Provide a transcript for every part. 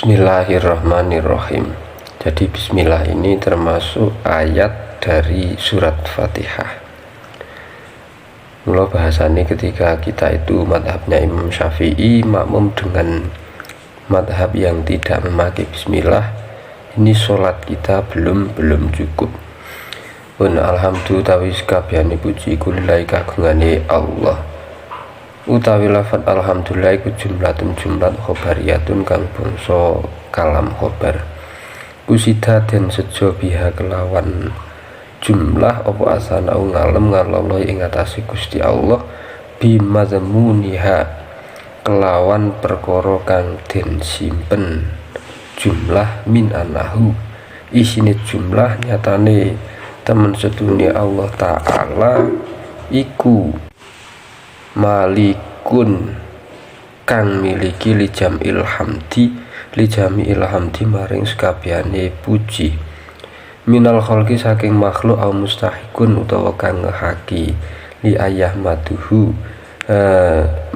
Bismillahirrahmanirrahim. Jadi bismillah ini termasuk ayat dari surat Fatihah. Mula bahasanya ketika kita itu madhabnya Imam Syafi'i makmum dengan madhab yang tidak memakai bismillah, ini sholat kita belum cukup. Pun alhamdulillah tawis kabehane puji kulillahi kagungane Allah. Utawi lafad alhamdulillah iku jumlah khobariyatun kang bangsa kalam khobar. Kusida den sejo biha kelawan jumlah apa asana ngalem ngalolo ing atase Gusti Allah bimazmuniha kelawan perkara kang den simpen jumlah min anahu isine jumlah nyatane temen sedunia Allah Ta'ala iku malikun kang miliki lijami ilhamdi maring sekabehane puji minal khalqi saking makhluk au mustahikun utawa kang ngehaki li ayah maduhu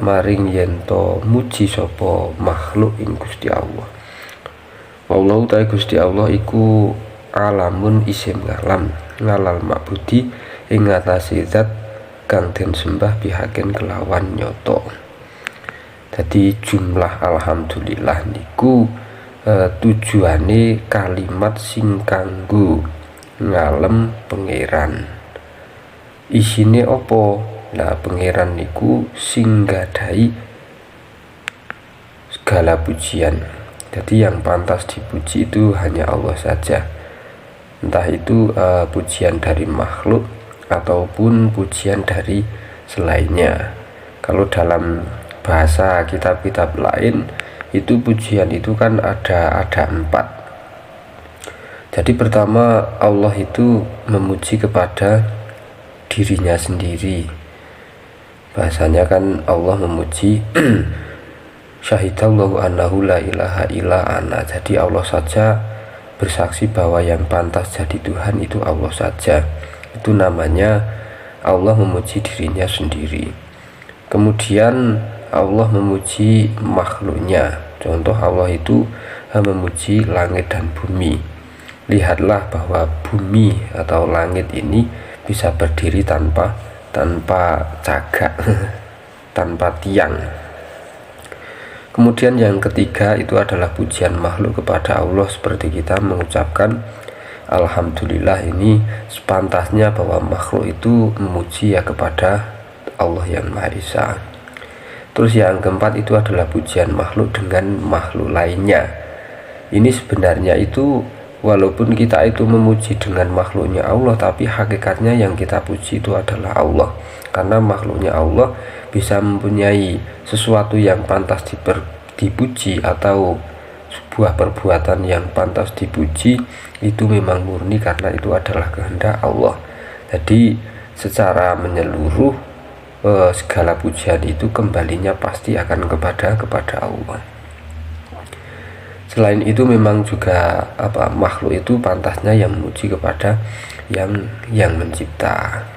maring yento muji sapa makhluk ing Gusti Allah. Wallahu ta'ala Gusti Allah iku alamun isim ngalal ma'budi ing ngatasi zat kang den sembah bihaken kelawan nyoto. Jadi jumlah alhamdulillah niku tujuane kalimat sing kanggo ngalem pangeran. Isine opo? Nah, pangeran niku sing gadai segala pujian. Jadi yang pantas dipuji itu hanya Allah saja. Entah itu pujian dari makhluk ataupun pujian dari selainnya. Kalau dalam bahasa kitab-kitab lain itu pujian itu kan ada 4. Jadi pertama Allah itu memuji kepada dirinya sendiri. Bahasanya kan Allah memuji syahidallahu annahu la ilaha illa ana. Jadi Allah saja bersaksi bahwa yang pantas jadi Tuhan itu Allah saja. Itu namanya Allah memuji dirinya sendiri. Kemudian Allah memuji makhluknya. Contoh Allah itu memuji langit dan bumi. Lihatlah bahwa bumi atau langit ini bisa berdiri tanpa cagak tanpa tiang. Kemudian yang ketiga itu adalah pujian makhluk kepada Allah, seperti kita mengucapkan alhamdulillah. Ini sepantasnya bahwa makhluk itu memuji ya kepada Allah yang Maha Esa. Terus yang keempat itu adalah pujian makhluk dengan makhluk lainnya. Ini sebenarnya itu walaupun kita itu memuji dengan makhluknya Allah, tapi hakikatnya yang kita puji itu adalah Allah. Karena makhluknya Allah bisa mempunyai sesuatu yang pantas dipuji atau sebuah perbuatan yang pantas dipuji, itu memang murni karena itu adalah kehendak Allah. Jadi secara menyeluruh segala pujian itu kembalinya pasti akan kepada Allah. Selain itu memang juga makhluk itu pantasnya yang memuji kepada yang mencipta.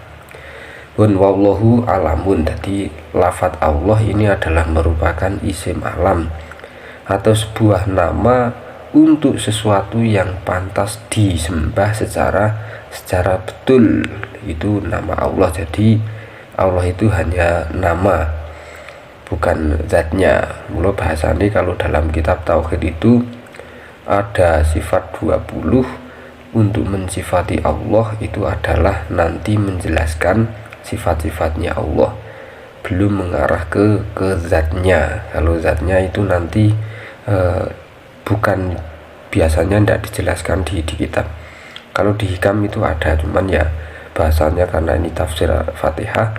Wallahu alamun. Jadi lafadz Allah ini adalah merupakan isim alam atau sebuah nama untuk sesuatu yang pantas disembah secara betul. Itu nama Allah. Jadi Allah itu hanya nama, bukan zatnya. Mula bahasanya kalau dalam kitab tauhid itu ada sifat 20 untuk mensifati Allah, itu adalah nanti menjelaskan sifat-sifatnya Allah, belum mengarah ke zatnya. Kalau zatnya itu nanti bukan, biasanya tidak dijelaskan di kitab. Kalau di hikam itu ada, cuman ya bahasanya karena ini tafsir Fatihah,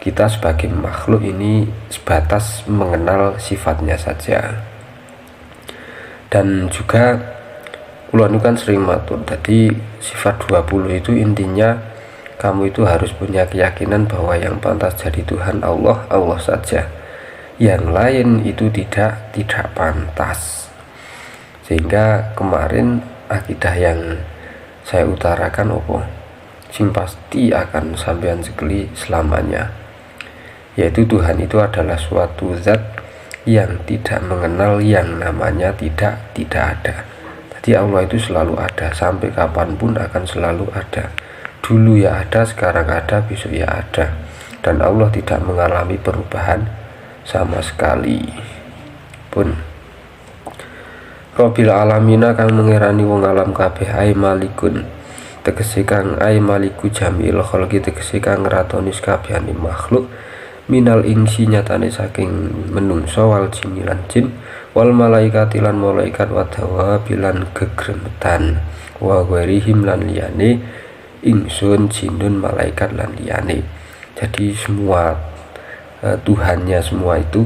kita sebagai makhluk ini sebatas mengenal sifatnya saja. Dan juga ulun kan sering matur, jadi sifat 20 itu intinya kamu itu harus punya keyakinan bahwa yang pantas jadi Tuhan Allah saja. Yang lain itu tidak pantas. Sehingga kemarin akidah yang saya utarakan sing pasti akan sampean sekali selamanya, yaitu Tuhan itu adalah suatu zat yang tidak mengenal yang namanya tidak ada. Jadi Allah itu selalu ada, sampai kapanpun akan selalu ada. Dulu ya ada, sekarang ada, besok ya ada. Dan Allah tidak mengalami perubahan sama sekali pun. Rabbil alamina kang mengerani wong alam kabeh ai malikun tegese kang ai maliku jamil khalqi tegese kang ngratonis kabehane makhluk minal insi nyatane saking menungso wal jin lan jin wal malaikati lan malaikat wadawa bilan gegremetan wa ghairihim lan liyane ingsun jinun malaikat lan liyane. Jadi semua Tuhannya semua itu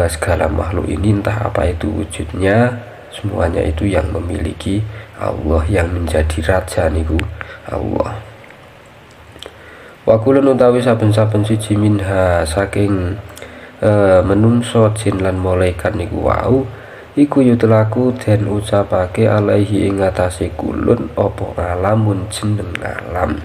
segala makhluk ini entah apa itu wujudnya, semuanya itu yang memiliki Allah, yang menjadi raja niku Allah. Wa kulun utawi saben-saben siji minha saking menungso jin lan malaikat niku wau iku yutlaku den ucapake alaihi ing atase kulun apa alamun jeneng alam.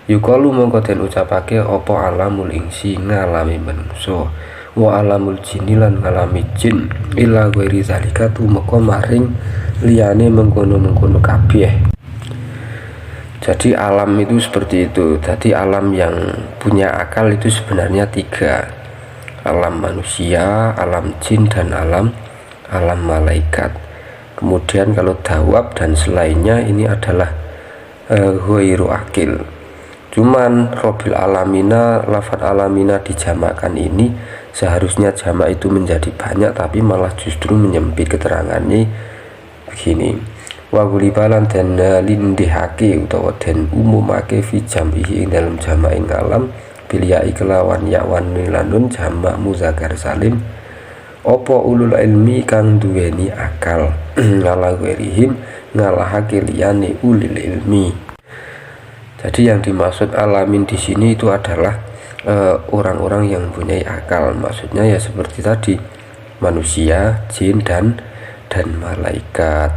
Yukalu mongko den ucapake apa alamul insi ngalami menungso wa alamul jinni lan ngalami jin illa ghairi zalika tumeka maring liyane mengkono-mengkono kabeh. Jadi alam itu seperti itu. Jadi alam yang punya akal itu sebenarnya 3: alam manusia, alam jin, dan alam malaikat. Kemudian kalau dawab dan selainnya ini adalah ghairu akil. Cuman Rabbil alamina, lafaz alamina dijamakkan ini seharusnya jamak itu menjadi banyak, tapi malah justru menyempit keterangannya begini. Wa gulibalan dan lindihake utawa den umumake fi jam'ihi ing dalam jamak ing alam bilyai kelawan yawan nilanun jamak muzakkar salim apa ulul ilmi kang duweni akal ngala ghairihim ngalahake liyane ulil ilmi. Jadi yang dimaksud alamin di sini itu adalah orang-orang yang mempunyai akal. Maksudnya ya seperti tadi, manusia, jin, dan malaikat.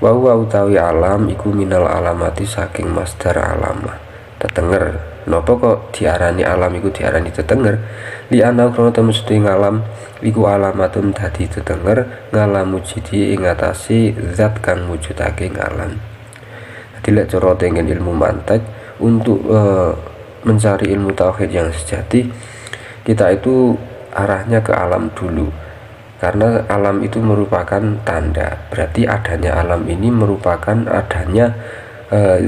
Wa huwa utawi alam iku minal alamati saking masdar alamah tetenger. Napa kok diarani alam iku diarani tetenger? Li ana krono temesti ngalam iku alamatun dadi tetenger ngalam wujudi ing atase zat kang wujudake ngalam. Jadi lek cara tengen ilmu mantek untuk mencari ilmu tauhid yang sejati, kita itu arahnya ke alam dulu, karena alam itu merupakan tanda, berarti adanya alam ini merupakan adanya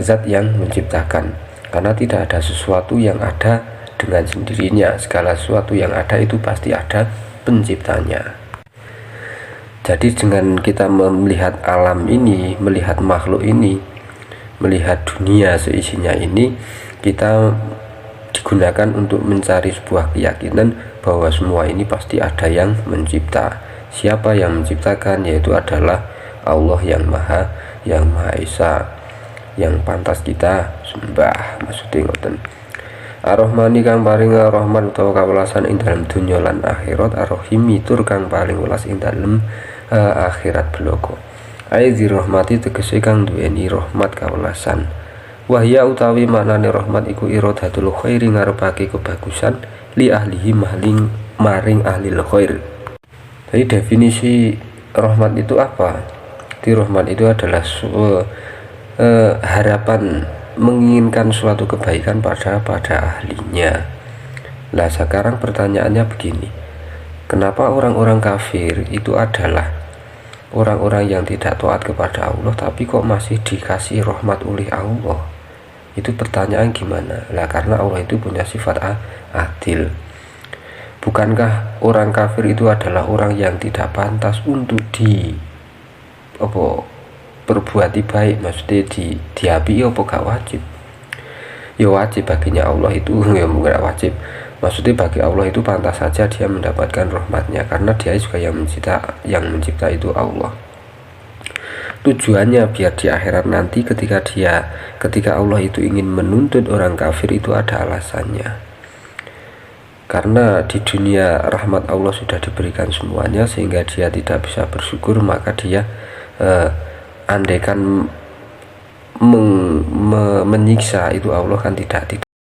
zat yang menciptakan, karena tidak ada sesuatu yang ada dengan sendirinya. Segala sesuatu yang ada itu pasti ada penciptanya. Jadi dengan kita melihat alam ini, melihat makhluk ini, melihat dunia seisinya ini, kita digunakan untuk mencari sebuah keyakinan bahwa semua ini pasti ada yang mencipta. Siapa yang menciptakan? Yaitu adalah Allah yang Maha Esa, yang pantas kita sembah. Maksudnya ngoten. Ar-Rahmani kang paling rahman utawa kawelasan ing dalam dunya lan akhirat, Ar-Rahimi tur kang paling welas ing dalam akhirat bloko. Aizir rahmati tegese kang duweni rahmat kawelasan. Wahya utawi maknane rahmat iku iradatul khairi ngarepake kebagusan li ahlihi maring ahli khair. Jadi definisi rahmat itu apa? Di rahmat itu adalah harapan menginginkan suatu kebaikan pada ahlinya. Lah sekarang pertanyaannya begini, kenapa orang-orang kafir itu adalah orang-orang yang tidak taat kepada Allah tapi kok masih dikasih rahmat oleh Allah? Itu pertanyaan gimana? Lah karena Allah itu punya sifat adil. Bukankah orang kafir itu adalah orang yang tidak pantas untuk berbuati baik? Maksudnya diapi apa gak wajib? Ya wajib baginya Allah itu, ya bukan wajib. Maksudnya bagi Allah itu pantas saja dia mendapatkan rahmatnya, karena dia juga yang mencipta itu Allah. Tujuannya biar di akhirat nanti ketika Allah itu ingin menuntut orang kafir itu ada alasannya. Karena di dunia rahmat Allah sudah diberikan semuanya sehingga dia tidak bisa bersyukur, maka dia andaikan menyiksa itu Allah kan tidak